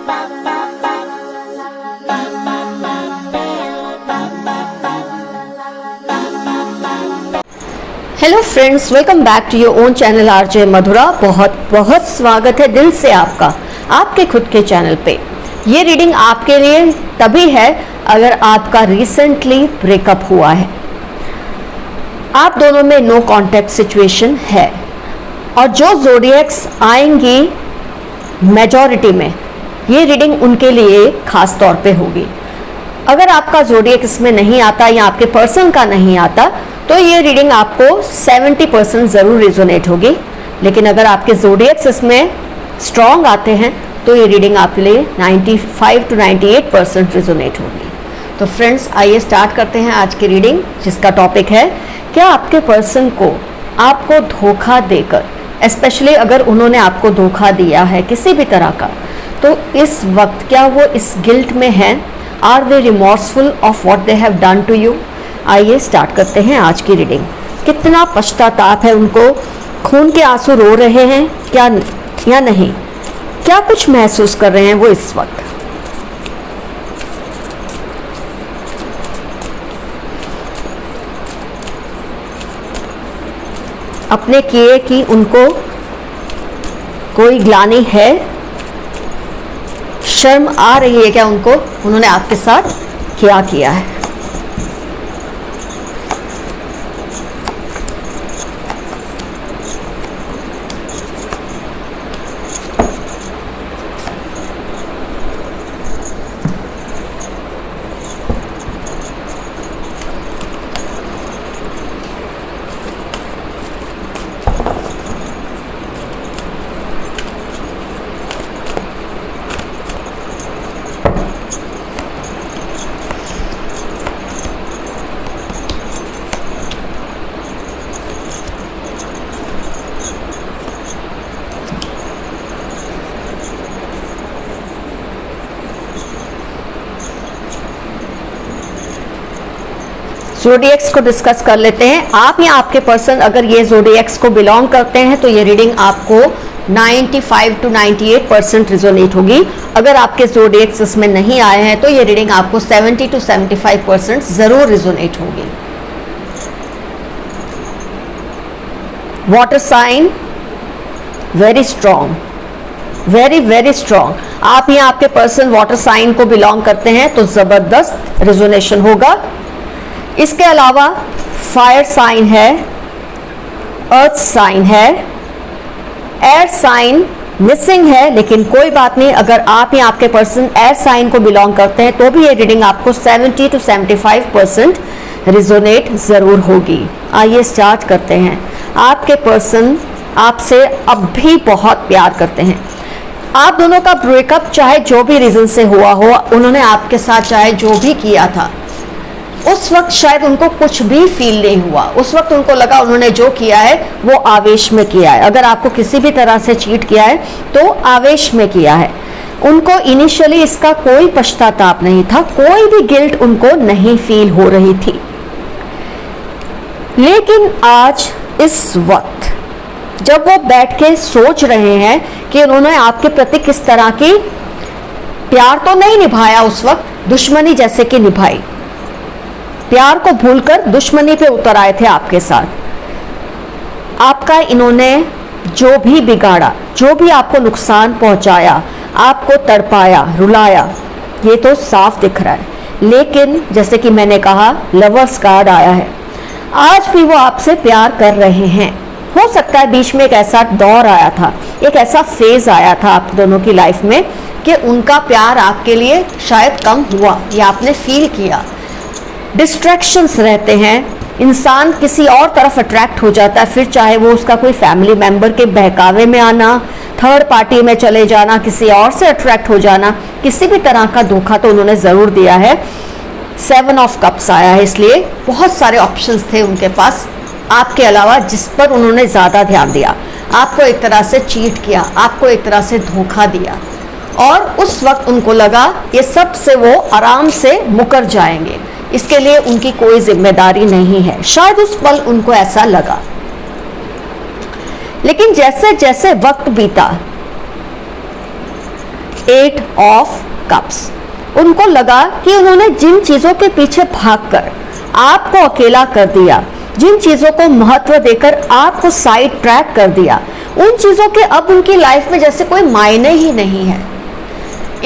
Hello friends, welcome back to your own channel RJ Madhura. बहुत बहुत स्वागत है दिल से आपका आपके खुद के चैनल पे। ये रीडिंग आपके लिए तभी है अगर आपका रिसेंटली ब्रेकअप हुआ है, आप दोनों में नो कांटेक्ट सिचुएशन है और जो ज़ोडिएक्स आएंगी मेजॉरिटी में, ये रीडिंग उनके लिए खास तौर पे होगी। अगर आपका ज़ोडिएक इसमें नहीं आता या आपके पर्सन का नहीं आता तो ये रीडिंग आपको 70% ज़रूर रिजोनेट होगी, लेकिन अगर आपके ज़ोडिएक्स इसमें स्ट्रॉन्ग आते हैं तो ये रीडिंग आपके लिए 95 to 98% रिजोनेट होगी। तो फ्रेंड्स, आइए स्टार्ट करते हैं आज की रीडिंग, जिसका टॉपिक है क्या आपके पर्सन को आपको धोखा देकर, स्पेशली अगर उन्होंने आपको धोखा दिया है किसी भी तरह का, तो इस वक्त क्या वो इस गिल्ट में हैं? Are they remorseful of what they have done to you? आइए स्टार्ट करते हैं आज की रीडिंग। कितना पश्चाताप है उनको, खून के आंसू रो रहे हैं क्या या नहीं, क्या कुछ महसूस कर रहे हैं वो इस वक्त? अपने किए कि उनको कोई ग्लानि है, शर्म आ रही है क्या उनको, उन्होंने आपके साथ क्या किया है? ज़ोडिएक्स को डिस्कस कर लेते हैं। आप या आपके पर्सन अगर ये ज़ोडिएक्स को बिलोंग करते हैं तो ये रीडिंग आपको 95 to 98% रिजोनेट होगी। अगर आपके ज़ोडिएक्स इसमें नहीं आए हैं तो ये रीडिंग आपको 70 to 75% ज़रूर रिजोनेट होगी। Water sign very strong, very very strong. आप या आपके पर्सन वाटर साइन को बिलोंग करते हैं तो ज़बरदस्त रिजोनेशन होगा। इसके अलावा फायर साइन है, अर्थ साइन है, एयर साइन मिसिंग है, लेकिन कोई बात नहीं, अगर आप या आपके पर्सन एयर साइन को बिलोंग करते हैं तो भी ये रीडिंग आपको 70 to 75% रिजोनेट ज़रूर होगी। आइए स्टार्ट करते हैं। आपके पर्सन आपसे अब भी बहुत प्यार करते हैं। आप दोनों का ब्रेकअप चाहे जो भी रीज़न से हुआ हो, उन्होंने आपके साथ चाहे जो भी किया था, उस वक्त शायद उनको कुछ भी फील नहीं हुआ। उस वक्त उनको लगा उन्होंने जो किया है वो आवेश में किया है। अगर आपको किसी भी तरह से चीट किया है तो आवेश में किया है। उनको इनिशियली इसका कोई पश्चाताप नहीं था, कोई भी गिल्ट उनको नहीं फील हो रही थी। लेकिन आज इस वक्त जब वो बैठ के सोच रहे हैं कि उन्होंने आपके प्रति किस तरह की प्यार तो नहीं निभाया, उस वक्त दुश्मनी जैसे कि निभाई, प्यार को भूलकर दुश्मनी पे उतर आए थे आपके साथ। आपका इन्होंने जो भी बिगाड़ा, जो भी आपको नुकसान पहुंचाया, आपको तड़पाया, रुलाया, ये तो साफ दिख रहा है। लेकिन जैसे कि मैंने कहा, लवर्स कार्ड आया है। आज भी वो आपसे प्यार कर रहे हैं। हो सकता है बीच में एक ऐसा दौर आया था, एक ऐसा फेज आया था आप दोनों की लाइफ में कि उनका प्यार आपके लिए शायद कम हुआ या आपने फील किया। डिस्ट्रैक्शंस रहते हैं, इंसान किसी और तरफ अट्रैक्ट हो जाता है, फिर चाहे वो उसका कोई फैमिली मेंबर के बहकावे में आना, थर्ड पार्टी में चले जाना, किसी और से अट्रैक्ट हो जाना, किसी भी तरह का धोखा तो उन्होंने ज़रूर दिया है। 7 ऑफ कप्स आया है, इसलिए बहुत सारे ऑप्शंस थे उनके पास आपके अलावा जिस पर उन्होंने ज़्यादा ध्यान दिया। आपको एक तरह से चीट किया, आपको एक तरह से धोखा दिया, और उस वक्त उनको लगा ये सब से वो आराम से मुकर जाएंगे, इसके लिए उनकी कोई जिम्मेदारी नहीं है। शायद उस पल उनको ऐसा लगा, लेकिन जैसे जैसे वक्त बीता 8 ऑफ कप्स। उनको लगा कि उन्होंने जिन चीजों के पीछे भागकर आपको अकेला कर दिया, जिन चीजों को महत्व देकर आपको साइड ट्रैक कर दिया, उन चीजों के अब उनकी लाइफ में जैसे कोई मायने ही नहीं है।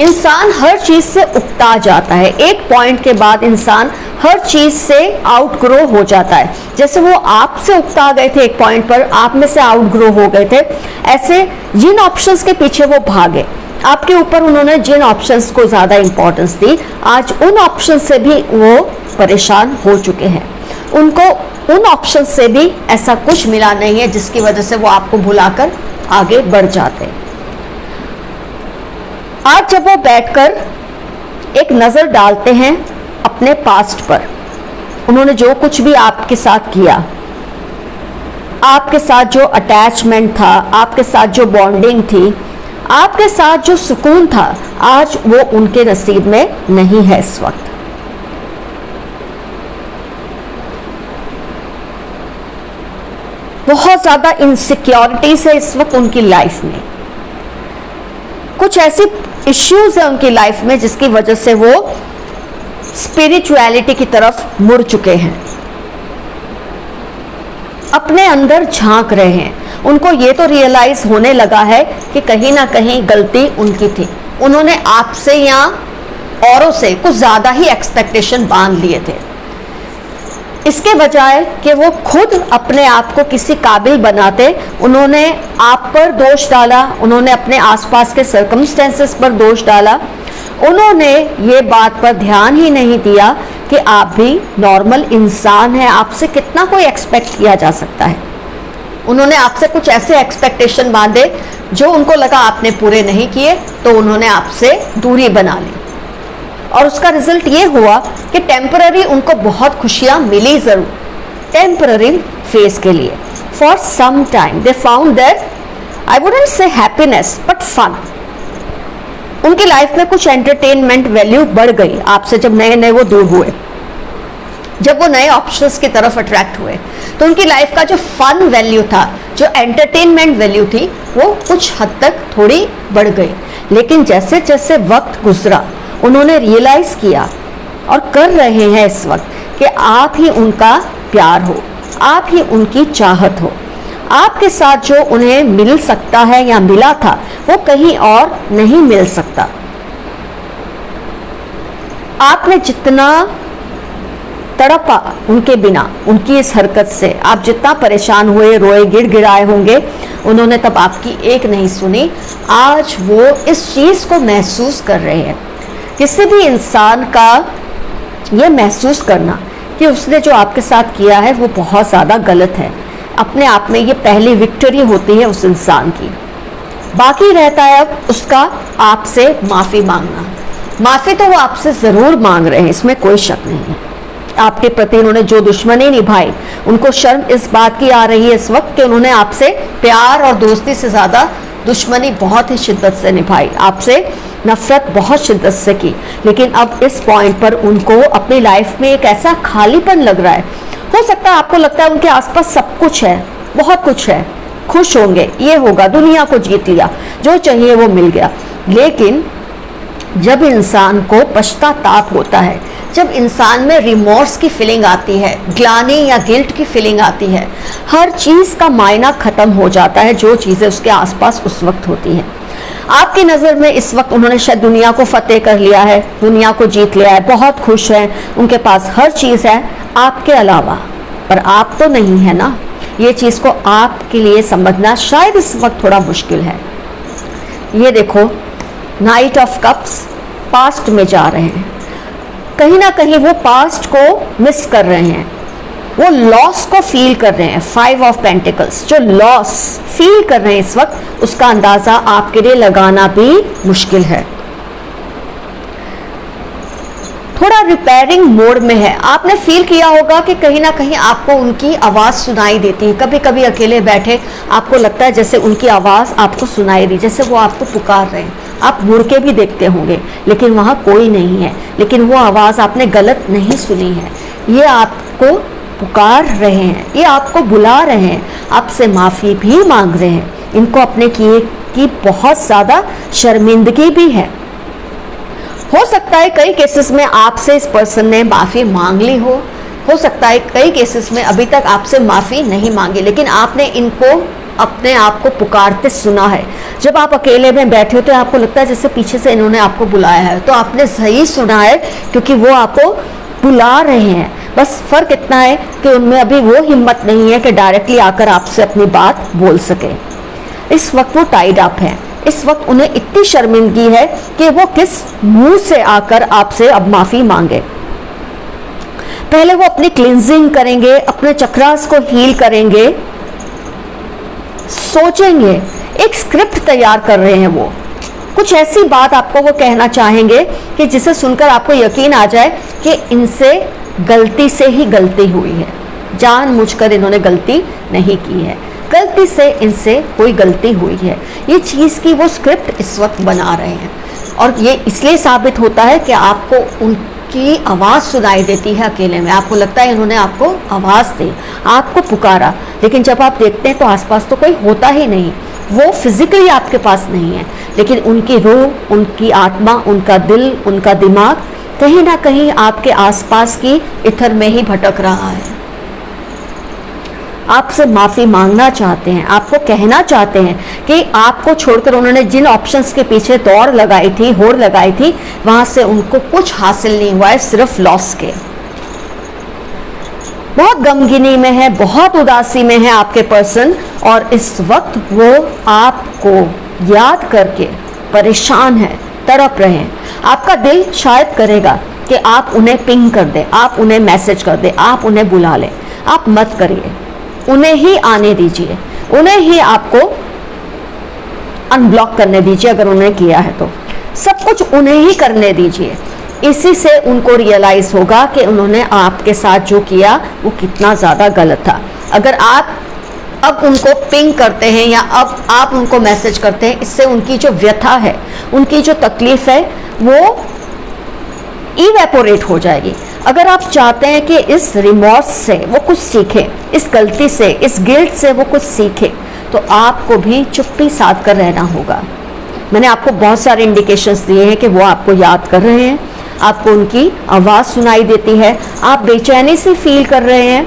इंसान हर चीज से उकता जाता है, एक पॉइंट के बाद इंसान हर चीज से आउटग्रो हो जाता है। जैसे वो आपसे उकता गए थे एक पॉइंट पर, आप में से आउटग्रो हो गए थे, ऐसे जिन ऑप्शंस के पीछे वो भागे, आपके ऊपर उन्होंने जिन ऑप्शंस को ज्यादा इंपॉर्टेंस दी, आज उन ऑप्शन से भी वो परेशान हो चुके हैं। उनको उन ऑप्शन से भी ऐसा कुछ मिला नहीं है जिसकी वजह से वो आपको भुलाकर आगे बढ़ जाते हैं। आज जब वो बैठकर एक नजर डालते हैं अपने पास्ट पर, उन्होंने जो कुछ भी आपके साथ किया, आपके साथ जो अटैचमेंट था, आपके साथ जो बॉन्डिंग थी, आपके साथ जो सुकून था, आज वो उनके नसीब में नहीं है इस वक्त। बहुत ज्यादा इनसिक्योरिटीज है इस वक्त उनकी लाइफ में। कुछ ऐसी इश्यूज है उनकी लाइफ में जिसकी वजह से वो स्पिरिचुअलिटी की तरफ मुड़ चुके हैं, अपने अंदर झांक रहे हैं। उनको ये तो रियलाइज होने लगा है कि कहीं ना कहीं गलती उनकी थी। उन्होंने आपसे या औरों से कुछ ज्यादा ही एक्सपेक्टेशन बांध लिए थे, इसके बजाय कि वो खुद अपने आप को किसी काबिल बनाते, उन्होंने आप पर दोष डाला, उन्होंने अपने आसपास के सर्कमस्टेंसेस पर दोष डाला, उन्होंने ये बात पर ध्यान ही नहीं दिया कि आप भी नॉर्मल इंसान हैं, आपसे कितना कोई एक्सपेक्ट किया जा सकता है। उन्होंने आपसे कुछ ऐसे एक्सपेक्टेशन बांधे जो उनको लगा आपने पूरे नहीं किए, तो उन्होंने आपसे दूरी बना ली, और उसका रिजल्ट ये हुआ कि टेम्पररी उनको बहुत खुशियां मिली जरूर, टेम्पररी फेस के लिए, for some time they found that, I wouldn't say happiness but fun. उनकी लाइफ में कुछ एंटरटेनमेंट वैल्यू बढ़ गई आपसे जब नए नए वो दूर हुए, जब वो नए ऑप्शंस की तरफ अट्रैक्ट हुए, तो उनकी लाइफ का जो फन वैल्यू था, जो एंटरटेनमेंट वैल्यू थी, वो कुछ हद तक थोड़ी बढ़ गई। लेकिन जैसे जैसे वक्त गुजरा, उन्होंने रियलाइज किया और कर रहे हैं इस वक्त कि आप ही उनका प्यार हो, आप ही उनकी चाहत हो। आपके साथ जो उन्हें मिल सकता है या मिला था, वो कहीं और नहीं मिल सकता। आपने जितना तड़पा उनके बिना, उनकी इस हरकत से आप जितना परेशान हुए, रोए, गिड़गिड़ाए होंगे, उन्होंने तब आपकी एक नहीं सुनी। आज वो इस चीज को महसूस कर रहे हैं। किसी भी इंसान का ये महसूस करना कि उसने जो आपके साथ किया है वो बहुत ज़्यादा गलत है, अपने आप में ये पहली विक्ट्री होती है उस इंसान की। बाकी रहता है अब उसका आपसे माफ़ी मांगना। माफ़ी तो वो आपसे ज़रूर मांग रहे हैं, इसमें कोई शक नहीं है। आपके प्रति उन्होंने जो दुश्मनी निभाई, उनको शर्म इस बात की आ रही है इस वक्त कि उन्होंने आपसे प्यार और दोस्ती से ज़्यादा दुश्मनी बहुत ही शिद्दत से निभाई, आपसे नफरत बहुत शिद्दत से की। लेकिन अब इस पॉइंट पर उनको अपनी लाइफ में एक ऐसा खालीपन लग रहा है। हो सकता है आपको लगता है उनके आसपास सब कुछ है, बहुत कुछ है, खुश होंगे, ये होगा, दुनिया को जीत लिया, जो चाहिए वो मिल गया। लेकिन जब इंसान को पश्चाताप होता है, जब इंसान में रिमोर्स की फीलिंग आती है, ग्लानि या गिल्ट की फीलिंग आती है, हर चीज़ का मायना ख़त्म हो जाता है जो चीज़ें उसके आसपास उस वक्त होती हैं। आपकी नज़र में इस वक्त उन्होंने शायद दुनिया को फतेह कर लिया है, दुनिया को जीत लिया है, बहुत खुश हैं, उनके पास हर चीज़ है आपके अलावा, पर आप तो नहीं है ना। ये चीज़ को आपके लिए समझना शायद इस वक्त थोड़ा मुश्किल है। ये देखो, नाइट ऑफ कप्स पास्ट में जा रहे हैं, कहीं ना कहीं वो पास्ट को मिस कर रहे हैं, वो लॉस को फील कर रहे हैं। 5 ऑफ पेंटिकल्स जो लॉस फील कर रहे हैं इस वक्त, उसका अंदाजा आपके लिए लगाना भी मुश्किल है। थोड़ा रिपेयरिंग मोड में है। आपने फील किया होगा कि कहीं ना कहीं आपको उनकी आवाज़ सुनाई देती है। कभी कभी अकेले बैठे आपको लगता है जैसे उनकी आवाज़ आपको सुनाई दी, जैसे वो आपको पुकार रहे हैं। आप मुड़ के भी देखते होंगे लेकिन वहाँ कोई नहीं है, लेकिन वो आवाज़ आपने गलत नहीं सुनी है। ये आपको पुकार रहे हैं, ये आपको बुला रहे हैं, आपसे माफ़ी भी मांग रहे हैं। इनको अपने किए की बहुत ज़्यादा शर्मिंदगी भी है। हो सकता है कई केसेस में आपसे इस पर्सन ने माफ़ी मांग ली हो सकता है कई केसेस में अभी तक आपसे माफ़ी नहीं मांगी, लेकिन आपने इनको अपने आप को पुकारते सुना है। जब आप अकेले में बैठे हो तो आपको लगता है जैसे पीछे से इन्होंने आपको बुलाया है, तो आपने सही सुना है क्योंकि वो आपको बुला रहे हैं। बस फ़र्क इतना है कि उनमें अभी वो हिम्मत नहीं है कि डायरेक्टली आकर आपसे अपनी बात बोल सके। इस वक्त वो टाइड अप है, इस वक्त उन्हें इतनी शर्मिंदगी है कि वो किस मुंह से आकर आपसे अब माफ़ी मांगे। पहले वो अपनी क्लींजिंग करेंगे, अपने चक्रास को हील करेंगे, सोचेंगे, एक स्क्रिप्ट तैयार कर रहे हैं। वो कुछ ऐसी बात आपको वो कहना चाहेंगे कि जिसे सुनकर आपको यकीन आ जाए कि इनसे गलती से ही गलती हुई है, जानबूझकर इन्होंने गलती नहीं की है, गलती से इनसे कोई गलती हुई है। ये चीज़ की वो स्क्रिप्ट इस वक्त बना रहे हैं और ये इसलिए साबित होता है कि आपको उनकी आवाज़ सुनाई देती है अकेले में। आपको लगता है इन्होंने आपको आवाज़ दी, आपको पुकारा, लेकिन जब आप देखते हैं तो आसपास तो कोई होता ही नहीं। वो फिजिकली आपके पास नहीं है, लेकिन उनकी रूह, उनकी आत्मा, उनका दिल, उनका दिमाग कहीं ना कहीं आपके आसपास की इथर में ही भटक रहा है। आपसे माफ़ी मांगना चाहते हैं, आपको कहना चाहते हैं कि आपको छोड़कर उन्होंने जिन ऑप्शंस के पीछे दौड़ लगाई थी, होड़ लगाई थी, वहाँ से उनको कुछ हासिल नहीं हुआ है, सिर्फ लॉस के। बहुत गमगीनी में है, बहुत उदासी में है आपके पर्सन और इस वक्त वो आपको याद करके परेशान है, तड़प रहे हैं। आपका दिल शायद करेगा कि आप उन्हें पिंग कर दें, आप उन्हें मैसेज कर दें, आप उन्हें बुला लें। आप मत करिए, उन्हें ही आने दीजिए, उन्हें ही आपको अनब्लॉक करने दीजिए। अगर उन्हें किया है तो सब कुछ उन्हें ही करने दीजिए। इसी से उनको रियलाइज होगा कि उन्होंने आपके साथ जो किया वो कितना ज़्यादा गलत था। अगर आप अब उनको पिंग करते हैं या अब आप उनको मैसेज करते हैं, इससे उनकी जो व्यथा है, उनकी जो तकलीफ है वो इवेपोरेट हो जाएगी। अगर आप चाहते हैं कि इस रिमॉर्स से वो कुछ सीखे, इस गलती से, इस गिल्ट से वो कुछ सीखे, तो आपको भी चुप्पी साध कर रहना होगा। मैंने आपको बहुत सारे इंडिकेशंस दिए हैं कि वो आपको याद कर रहे हैं, आपको उनकी आवाज़ सुनाई देती है, आप बेचैनी से फील कर रहे हैं,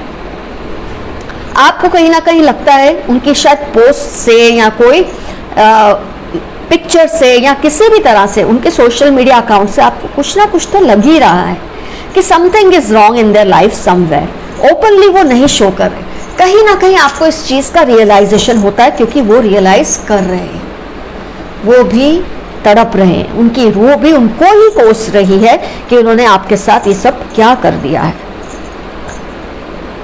आपको कहीं ना कहीं लगता है उनकी शायद पोस्ट से या कोई पिक्चर से या किसी भी तरह से उनके सोशल मीडिया अकाउंट से आपको कुछ ना कुछ तो लग ही रहा है कि something is wrong in their life somewhere. Openly वो नहीं शो कर रहे, कहीं ना कहीं आपको इस चीज़ का रियलाइजेशन होता है क्योंकि वो रियलाइज कर रहे हैं, वो भी तड़प रहे हैं, उनकी रूह भी उनको ही कोस रही है कि उन्होंने आपके साथ ये सब क्या कर दिया है।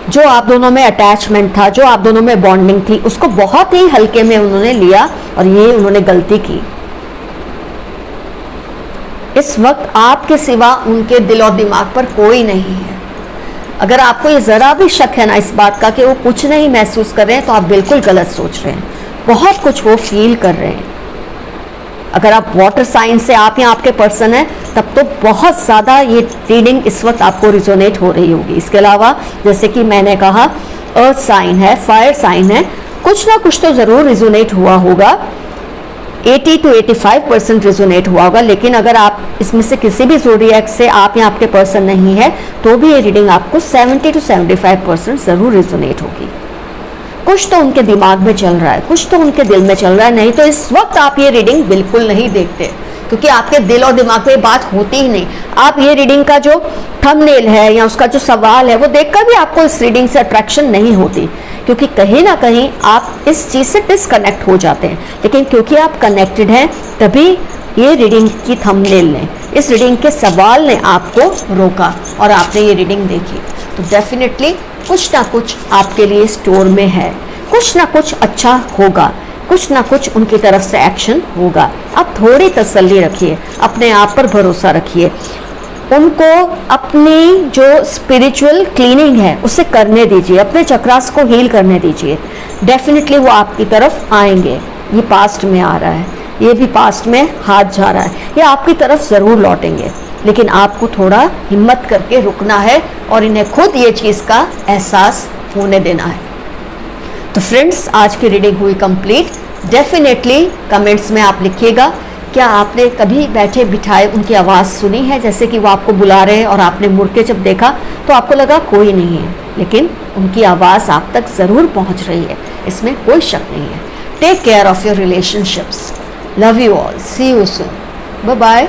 जो आप दोनों में अटैचमेंट था, जो आप दोनों में बॉन्डिंग थी, उसको बहुत ही हल्के में उन्होंने लिया और ये उन्होंने गलती की। इस वक्त आपके सिवा उनके दिल और दिमाग पर कोई नहीं है। अगर आपको ये ज़रा भी शक है ना इस बात का कि वो कुछ नहीं महसूस कर रहे हैं, तो आप बिल्कुल गलत सोच रहे हैं। बहुत कुछ वो फील कर रहे हैं। अगर आप वाटर साइन से आप या आपके पर्सन हैं, तब तो बहुत ज़्यादा ये रीडिंग इस वक्त आपको रिजोनेट हो रही होगी। इसके अलावा जैसे कि मैंने कहा, अर्थ साइन है, फायर साइन है, कुछ ना कुछ तो ज़रूर रिजोनेट हुआ होगा। 80 to 85% रिजोनेट हुआ होगा। लेकिन अगर आप इसमें से किसी भी ज़ोडिएक से आप या आपके पर्सन नहीं है, तो भी ये रीडिंग आपको 70 to 75% ज़रूर रिजोनेट होगी। कुछ तो उनके दिमाग में चल रहा है, कुछ तो उनके दिल में चल रहा है, नहीं तो इस वक्त आप ये रीडिंग बिल्कुल नहीं देखते, क्योंकि आपके दिल और दिमाग में बात होती ही नहीं। आप ये रीडिंग का जो थंबनेल है या उसका जो सवाल है वो देखकर भी आपको इस रीडिंग से अट्रैक्शन नहीं होती, क्योंकि कहीं ना कहीं आप इस चीज़ से डिसकनेक्ट हो जाते हैं। लेकिन क्योंकि आप कनेक्टेड हैं, तभी ये रीडिंग की थंबनेल ने, इस रीडिंग के सवाल ने आपको रोका और आपने ये रीडिंग देखी। तो डेफिनेटली कुछ ना कुछ आपके लिए स्टोर में है, कुछ ना कुछ अच्छा होगा, कुछ ना कुछ उनकी तरफ से एक्शन होगा। आप थोड़ी तसल्ली रखिए, अपने आप पर भरोसा रखिए, उनको अपनी जो स्पिरिचुअल क्लीनिंग है उसे करने दीजिए, अपने चक्रास को हील करने दीजिए। डेफिनेटली वो आपकी तरफ आएंगे। ये पास्ट में आ रहा है, ये भी पास्ट में हाथ जा रहा है, ये आपकी तरफ ज़रूर लौटेंगे। लेकिन आपको थोड़ा हिम्मत करके रुकना है और इन्हें खुद ये चीज़ का एहसास होने देना है। तो फ्रेंड्स, आज की रीडिंग हुई कंप्लीट। डेफिनेटली कमेंट्स में आप लिखिएगा, क्या आपने कभी बैठे बिठाए उनकी आवाज़ सुनी है, जैसे कि वो आपको बुला रहे हैं और आपने मुड़ के जब देखा तो आपको लगा कोई नहीं है, लेकिन उनकी आवाज़ आप तक ज़रूर पहुंच रही है, इसमें कोई शक नहीं है। Take care of your relationships. Love you all, see you soon, bye bye.